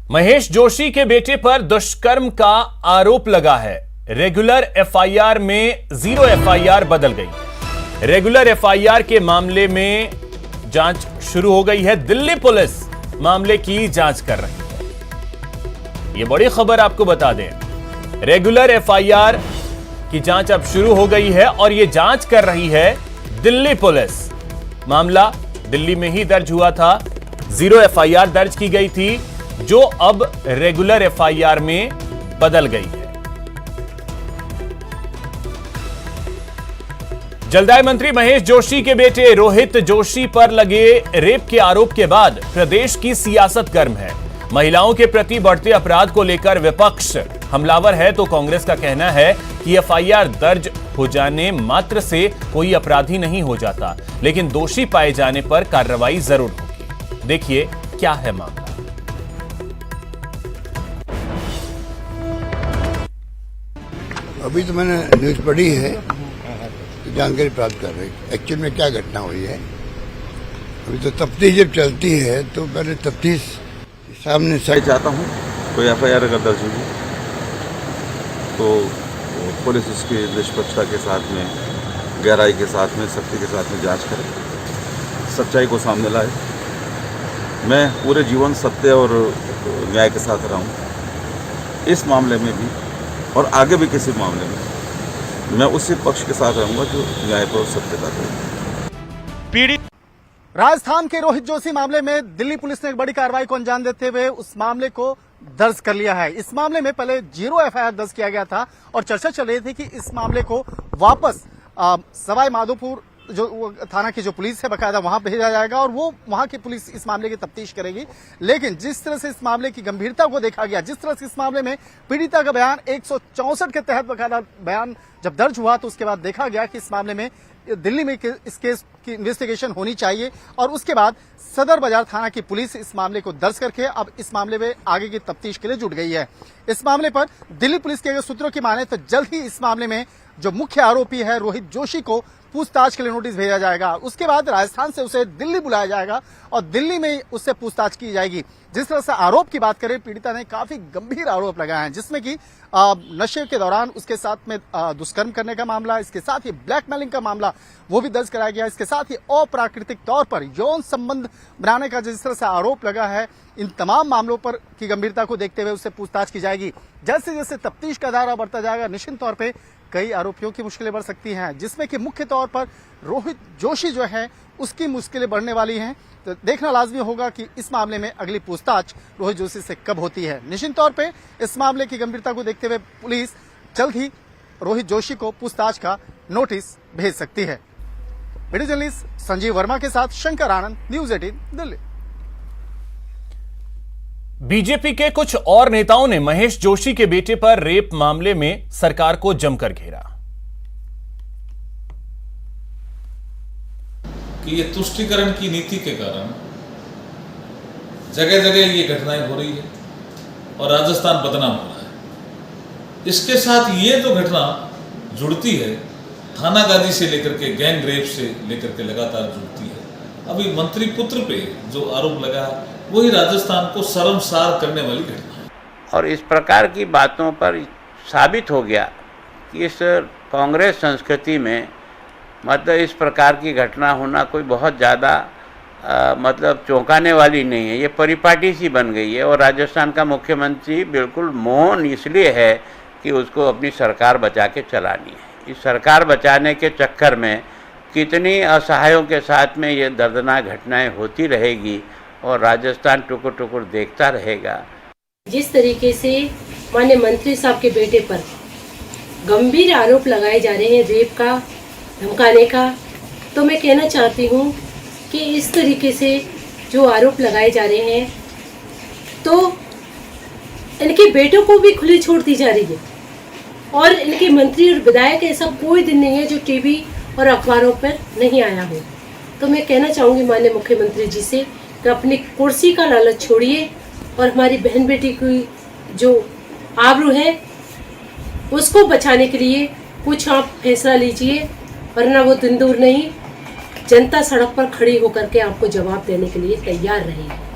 महेश जोशी के बेटे पर दुष्कर्म का आरोप लगा है। रेगुलर एफआईआर में 0 एफआईआर बदल गई। रेगुलर एफआईआर के मामले में जांच शुरू हो गई है। दिल्ली पुलिस मामले की जांच कर रही है। यह बड़ी खबर आपको बता दें, रेगुलर एफआईआर की जांच अब शुरू हो गई है और यह जांच कर रही है दिल्ली पुलिस। मामला दिल्ली में ही दर्ज हुआ था। 0 एफआईआर दर्ज की गई थी जो अब रेगुलर एफआईआर में बदल गई है। जलदाय मंत्री महेश जोशी के बेटे रोहित जोशी पर लगे रेप के आरोप के बाद प्रदेश की सियासत गर्म है। महिलाओं के प्रति बढ़ते अपराध को लेकर विपक्ष हमलावर है तो कांग्रेस का कहना है कि एफआईआर दर्ज हो जाने मात्र से कोई अपराधी नहीं हो जाता, लेकिन दोषी पाए जाने पर कार्रवाई जरूर होगी। देखिए क्या है मामला। अभी तो मैंने न्यूज पढ़ी है तो जानकारी प्राप्त कर रही एक्चुअल में क्या घटना हुई है। अभी तो तफ्तीश जब चलती है तो पहले तफ्तीश सामने से चाहता हूँ कोई एफआईआर अगर दर्ज होगी तो पुलिस इसकी निष्पक्षता के साथ में, गहराई के साथ में, सख्ती के साथ में जांच करे, सच्चाई को सामने लाए। मैं पूरे जीवन सत्य और न्याय के साथ रहा हूँ। इस मामले में भी और आगे भी किसी मामले में मैं उसी पक्ष के साथ रहूंगा जो न्याय पर सत्यता करेगा। राजस्थान के रोहित जोशी मामले में दिल्ली पुलिस ने एक बड़ी कार्रवाई को अंजाम देते हुए उस मामले को दर्ज कर लिया है। इस मामले में पहले 0 एफआईआर दर्ज किया गया था और चर्चा चल रही थी कि इस मामले को वापस सवाई माधोपुर जो थाना की जो पुलिस है बकायदा वहां भेजा जाएगा और वो वहां की पुलिस इस मामले की तफ्तीश करेगी। लेकिन जिस तरह से इस मामले की गंभीरता को देखा गया, जिस तरह से इस मामले में पीड़िता का बयान 164 के तहत बकायदा बयान जब दर्ज हुआ तो उसके बाद देखा गया कि इस मामले में दिल्ली में इस केस की इन्वेस्टिगेशन होनी चाहिए और उसके बाद सदर बाजार थाना की पुलिस इस मामले को दर्ज करके अब इस मामले में आगे की तफ्तीश के लिए जुट गई है। इस मामले पर दिल्ली पुलिस के अगर सूत्रों की माने तो जल्द ही इस मामले में जो मुख्य आरोपी है रोहित जोशी को पूछताछ के लिए नोटिस भेजा जाएगा। उसके बाद राजस्थान से उसे दिल्ली बुलाया जाएगा और दिल्ली में उससे पूछताछ की जाएगी। जिस तरह से आरोप की बात करें, पीड़िता ने काफी गंभीर आरोप लगाए हैं, जिसमें कि नशे के दौरान उसके साथ में दुष्कर्म करने का मामला, इसके साथ ही ब्लैकमेलिंग का मामला वो भी दर्ज कराया गया। इसके साथ ही अप्राकृतिक तौर पर यौन संबंध बनाने का जिस तरह से आरोप लगा है, इन तमाम मामलों पर की गंभीरता को देखते हुए उससे पूछताछ की जाएगी। जैसे जैसे तफ्तीश का दायरा बढ़ता जाएगा, निश्चित तौर पर कई आरोपियों की मुश्किलें बढ़ सकती हैं, जिसमें कि मुख्य तौर पर रोहित जोशी जो है उसकी मुश्किलें बढ़ने वाली हैं। तो देखना लाजमी होगा कि इस मामले में अगली पूछताछ रोहित जोशी से कब होती है। निश्चित तौर पे इस मामले की गंभीरता को देखते हुए पुलिस जल्द ही रोहित जोशी को पूछताछ का नोटिस भेज सकती है। वीडियो जर्नलिस्ट संजीव वर्मा के साथ शंकर आनंद, न्यूज 18 दिल्ली। बीजेपी के कुछ और नेताओं ने महेश जोशी के बेटे पर रेप मामले में सरकार को जमकर घेरा कि ये तुष्टीकरण की नीति के कारण जगह जगह ये घटनाएं हो रही है और राजस्थान बदनाम हो रहा है। इसके साथ ये जो घटना जुड़ती है, थाना गाजी से लेकर के गैंग रेप से लेकर के लगातार जुड़ती है। अभी मंत्री पुत्र पे जो आरोप लगा है वही राजस्थान को शर्मसार करने वाली घटना है। और इस प्रकार की बातों पर साबित हो गया कि इस कांग्रेस संस्कृति में मतलब इस प्रकार की घटना होना कोई बहुत ज़्यादा मतलब चौंकाने वाली नहीं है। ये परिपाटी सी बन गई है और राजस्थान का मुख्यमंत्री बिल्कुल मौन इसलिए है कि उसको अपनी सरकार बचा के चलानी है। इस सरकार बचाने के चक्कर में कितनी असहायों के साथ में ये दर्दनाक घटनाएं होती रहेगी और राजस्थान टुकुर टुकुर देखता रहेगा। जिस तरीके से माननीय मंत्री साहब के बेटे पर गंभीर आरोप लगाए जा रहे हैं रेप का, धमकाने का, तो मैं कहना चाहती हूँ कि इस तरीके से जो आरोप लगाए जा रहे हैं तो इनके बेटों को भी खुली छूट दी जा रही है और इनके मंत्री और विधायक ऐसा कोई दिन नहीं है जो टीवी और अखबारों पर नहीं आया हो। तो मैं कहना चाहूँगी माननीय मुख्यमंत्री जी से कि अपनी कुर्सी का लालच छोड़िए और हमारी बहन बेटी की जो आबरू है उसको बचाने के लिए कुछ आप फैसला लीजिए, वरना वो दिन दूर नहीं जनता सड़क पर खड़ी होकर के आपको जवाब देने के लिए तैयार रहेगी।